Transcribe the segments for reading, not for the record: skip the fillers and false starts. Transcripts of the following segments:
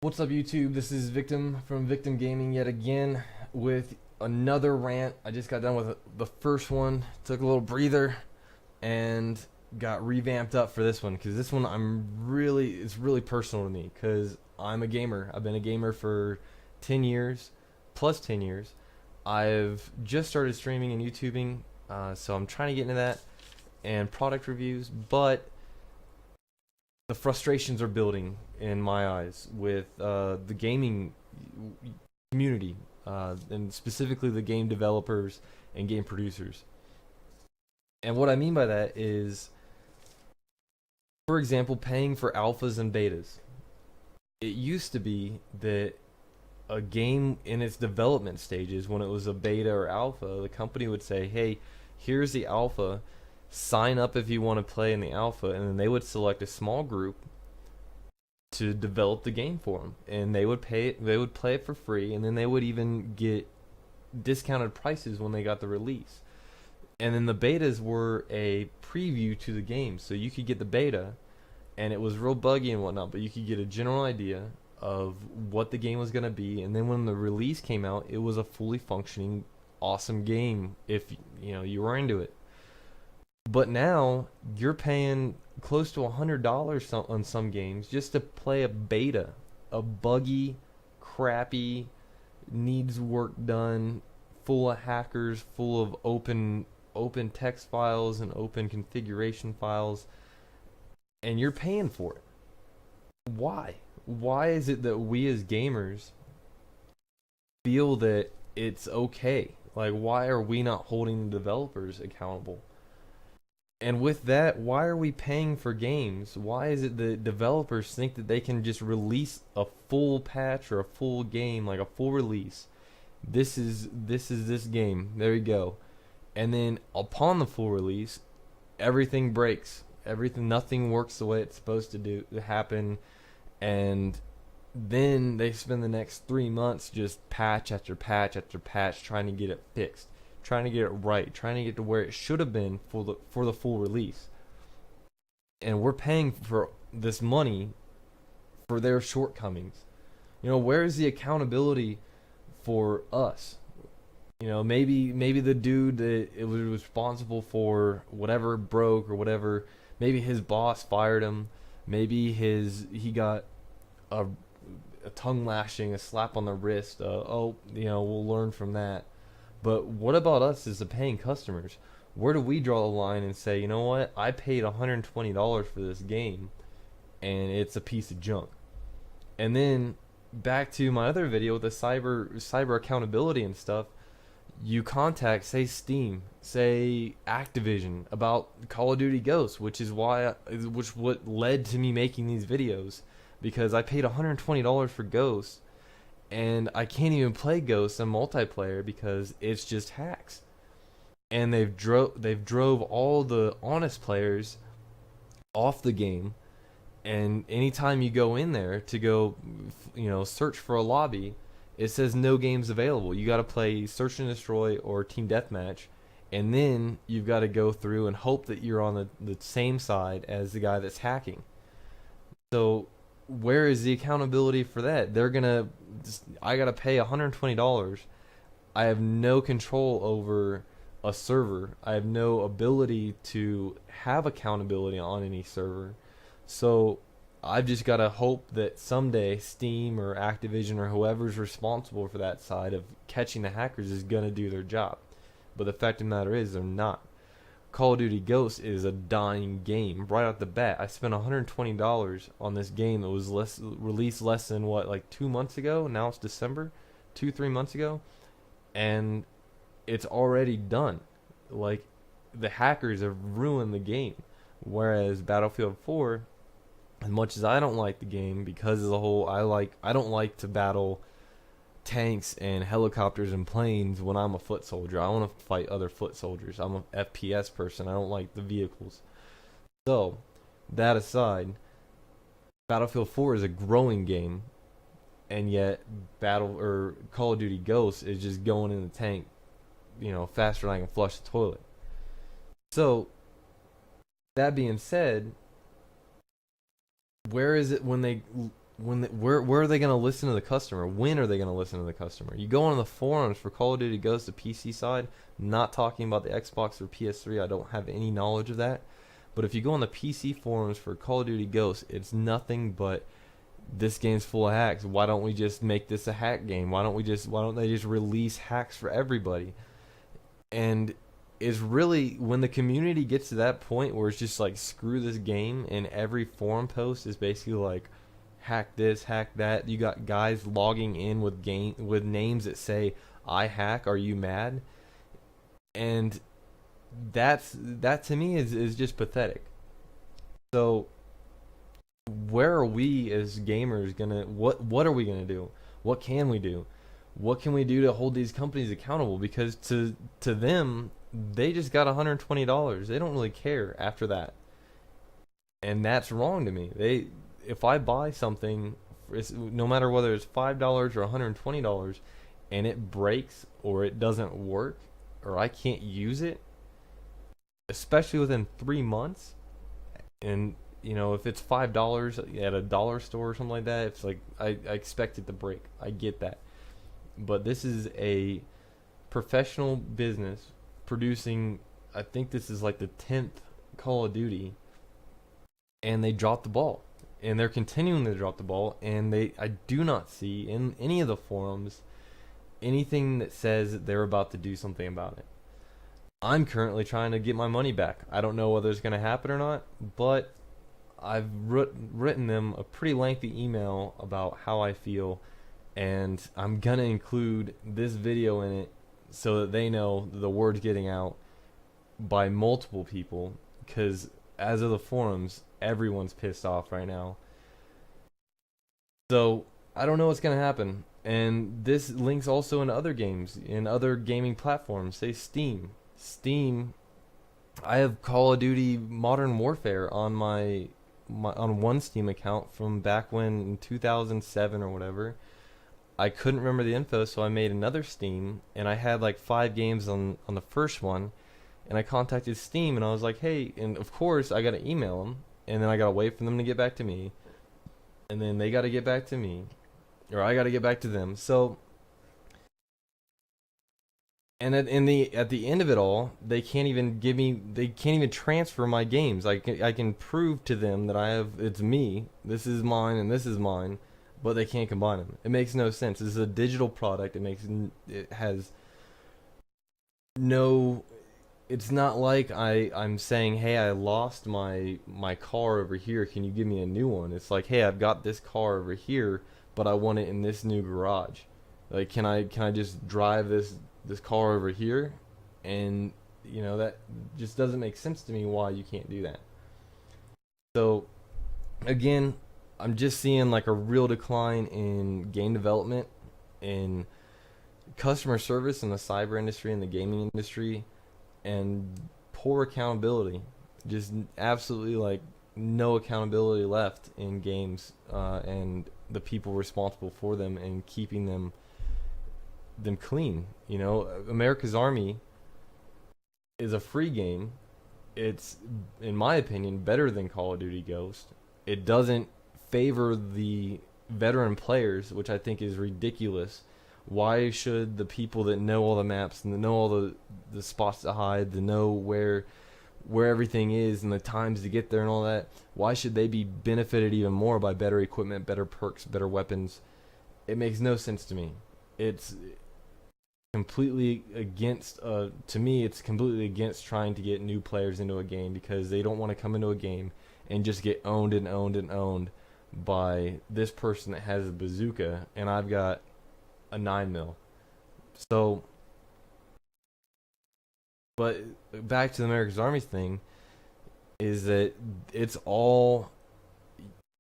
What's up, YouTube? This is Victim from Victim Gaming yet again with another rant. I just got done with the first one, took a little breather, and got revamped up for this one because this one it's really personal to me because I'm a gamer. I've been a gamer for 10 years, plus 10 years. I've just started streaming and YouTubing, so I'm trying to get into that and product reviews, but the frustrations are building in my eyes with the gaming community, and specifically the game developers and game producers. And what I mean by that is, for example, paying for alphas and betas. It used to be that a game in its development stages, when it was a beta or alpha, the company would say, hey, here's the alpha, sign up if you want to play in the alpha, and then they would select a small group to develop the game for them, and they would play it for free, and then they would even get discounted prices when they got the release. And then the betas were a preview to the game, so you could get the beta, and it was real buggy and whatnot, but you could get a general idea of what the game was going to be, and then when the release came out, it was a fully functioning, awesome game if you were into it. But now you're paying close to $100 on some games just to play a beta, a buggy, crappy, needs work done, full of hackers, full of open text files and open configuration files, and you're paying for it. Why? Why is it that we as gamers feel that it's okay? Like, why are we not holding the developers accountable? And with that, why are we paying for games? Why is it that developers think that they can just release a full patch or a full game, like a full release? This is this game. There you go. And then upon the full release, everything breaks. Nothing works the way it's supposed to happen. And then they spend the next 3 months just patch after patch after patch trying to get it fixed, trying to get it right, trying to get to where it should have been for the full release. And we're paying for this money for their shortcomings. Where is the accountability for us? Maybe the dude that it was responsible for whatever broke or whatever, maybe his boss fired him, maybe he got a tongue lashing, a slap on the wrist, we'll learn from that. But what about us as the paying customers? Where do we draw the line and say, you know what, I paid $120 for this game and it's a piece of junk? And then back to my other video with the cyber accountability and stuff, you contact, say, Steam, say Activision about Call of Duty Ghosts, which what led to me making these videos, because I paid $120 for Ghosts, and I can't even play Ghosts in multiplayer because it's just hacks. And they've drove all the honest players off the game. And anytime you go in there to go, search for a lobby, it says no games available. You got to play Search and Destroy or Team Deathmatch, and then you've got to go through and hope that you're on the same side as the guy that's hacking. So where is the accountability for that? I got to pay $120. I have no control over a server. I have no ability to have accountability on any server. So I've just got to hope that someday Steam or Activision or whoever's responsible for that side of catching the hackers is going to do their job. But the fact of the matter is, they're not. Call of Duty Ghosts is a dying game right off the bat. I spent $120 on this game that was released less than, like 2 months ago? Now it's December? 3 months ago? And it's already done. Like, the hackers have ruined the game. Whereas Battlefield 4, as much as I don't like the game because of the whole, I don't like to battle tanks and helicopters and planes when I'm a foot soldier. I want to fight other foot soldiers. I'm an FPS person. I don't like the vehicles. So, that aside, Battlefield 4 is a growing game, and yet Call of Duty Ghosts is just going in the tank, faster than I can flush the toilet. So, that being said, where is it when they where are they going to listen to the customer? When are they going to listen to the customer? You go on the forums for Call of Duty Ghosts, the PC side, not talking about the Xbox or PS3. I don't have any knowledge of that. But if you go on the PC forums for Call of Duty Ghosts, it's nothing but this game's full of hacks. Why don't we just make this a hack game? Why don't they just release hacks for everybody? And is really when the community gets to that point where it's just like screw this game, and every forum post is basically like hack this, hack that. You got guys logging in with names that say I hack, are you mad? And that to me is just pathetic. So where are we as gamers gonna what are we gonna do? What can we do? What can we do to hold these companies accountable? Because to them, they just got $120. They don't really care after that, and that's wrong to me. If I buy something, no matter whether it's $5 or $120, and it breaks or it doesn't work or I can't use it, especially within 3 months, and if it's $5 at a dollar store or something like that, it's like I expect it to break. I get that, but this is a professional business producing. I think this is like the 10th Call of Duty, and they dropped the ball, and they're continuing to drop the ball. And I do not see in any of the forums anything that says that they're about to do something about it. I'm currently trying to get my money back. I don't know whether it's going to happen or not, but I've written them a pretty lengthy email about how I feel, and I'm going to include this video in it so that they know the word's getting out by multiple people, because as of the forums, everyone's pissed off right now. So I don't know what's going to happen. And this links also in other games, in other gaming platforms, say Steam. I have Call of Duty Modern Warfare on my on one Steam account from back when in 2007 or whatever. I couldn't remember the info, so I made another Steam, and I had like 5 games on the first one, and I contacted Steam, and I was like, hey, and of course I got to email them, and then I got to wait for them to get back to me, and then they got to get back to me, or I got to get back to them. So, and at the end of it all, they can't even transfer my games. I can prove to them that it's me, this is mine, and this is mine, but they can't combine them. It makes no sense. This is a digital product. It has no. It's not like I'm saying, hey, I lost my car over here. Can you give me a new one? It's like, hey, I've got this car over here, but I want it in this new garage. Like, can I just drive this car over here? And that just doesn't make sense to me why you can't do that. So again, I'm just seeing like a real decline in game development, in customer service in the cyber industry and the gaming industry, and poor accountability. Just absolutely like no accountability left in games, and the people responsible for them and keeping them clean. America's Army is a free game. It's, in my opinion, better than Call of Duty Ghost. It doesn't favor the veteran players, which I think is ridiculous. Why should the people that know all the maps and that know all the spots to hide, to know where everything is and the times to get there and all that, why should they be benefited even more by better equipment, better perks, better weapons? It makes no sense to me. It's completely against, to me, it's completely against trying to get new players into a game, because they don't want to come into a game and just get owned and owned and owned by this person that has a bazooka and I've got a 9mm. So, but back to the America's Army thing, is that it's all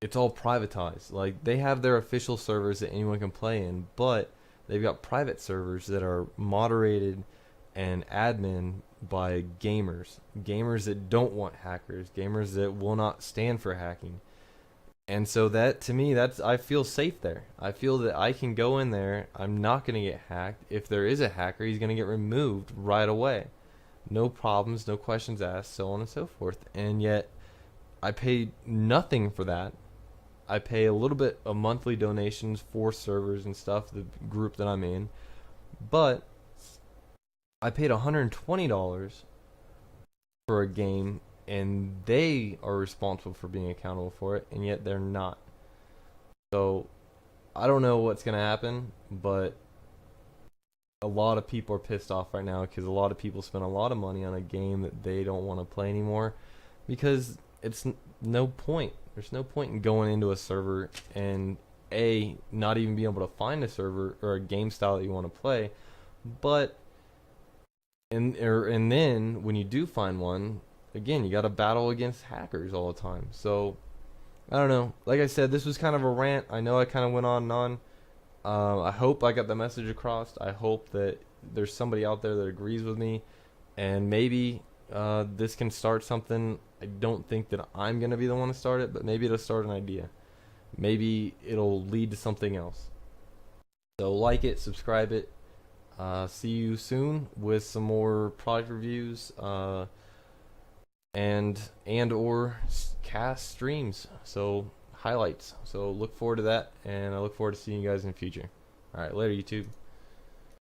privatized. Like, they have their official servers that anyone can play in, but they've got private servers that are moderated and admin by gamers that don't want hackers, gamers that will not stand for hacking. And so that, to me, I feel safe there. I feel that I can go in there, I'm not going to get hacked. If there is a hacker, he's going to get removed right away. No problems, no questions asked, so on and so forth. And yet, I paid nothing for that. I pay a little bit of monthly donations for servers and stuff, the group that I'm in, but I paid $120 for a game, and they are responsible for being accountable for it, and yet they're not. So I don't know what's gonna happen, but a lot of people are pissed off right now because a lot of people spend a lot of money on a game that they don't want to play anymore because it's no point. There's no point in going into a server and not even being able to find a server or a game style that you want to play, but and then when you do find one, again, you got to battle against hackers all the time. So I don't know. Like I said, this was kind of a rant. I know I kind of went on and on. I hope I got the message across. I hope that there's somebody out there that agrees with me, and maybe this can start something. I don't think that I'm going to be the one to start it, but maybe it'll start an idea. Maybe it'll lead to something else. So like it, subscribe it. See you soon with some more product reviews and or cast streams. So highlights. So look forward to that, and I look forward to seeing you guys in the future. All right, later, YouTube.